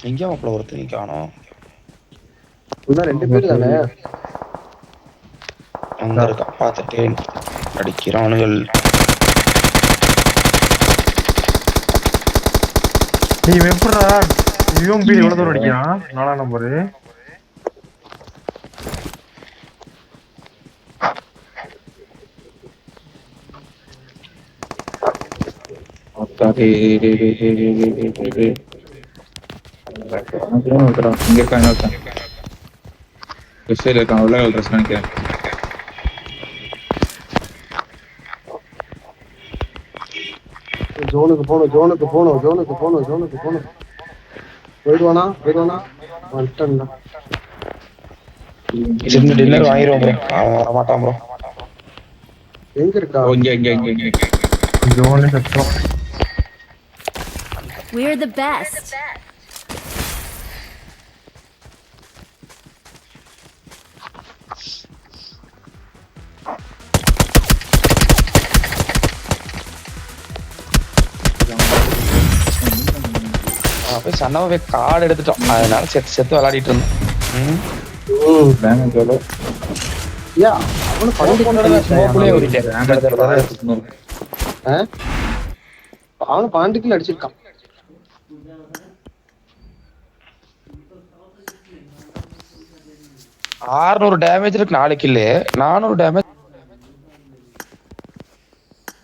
எங்க மாப்ள ஒருத்தனை காணோம். இன்னும் 2 பேர் தானே. அங்க இருக்க பார்த்துட்டேன். அடிக்கிறானுகள். நீ எப்படா யூஎம்பி எவ்வளவு தூரம் அடிக்கிறான்? 4ஆம் நம்பரு. இங்க இருக்கான் இருக்கான் உள்ள ட்ரெஸ் நினைக்கிறேன். ஜோனுக்கு போகணும். போயிடுவானா வந்துட்டா. சின்ன டின்னர் வாங்கிடுவோம் ப்ரோ. அவன் வரமாட்டான் ப்ரோ. எங்க இருக்கா? இங்க ஜோனு சத்தம். We're the best. போய் சன்னவே கார்டு எடுத்துட்டோம். அதனால செத்து விளையாடிட்டு இருந்தோம். அவனு 12 கில் அடிச்சிருக்கான். 600 டேமேஜ் இருக்கு. 4 கில்லு 400 டேமேஜ்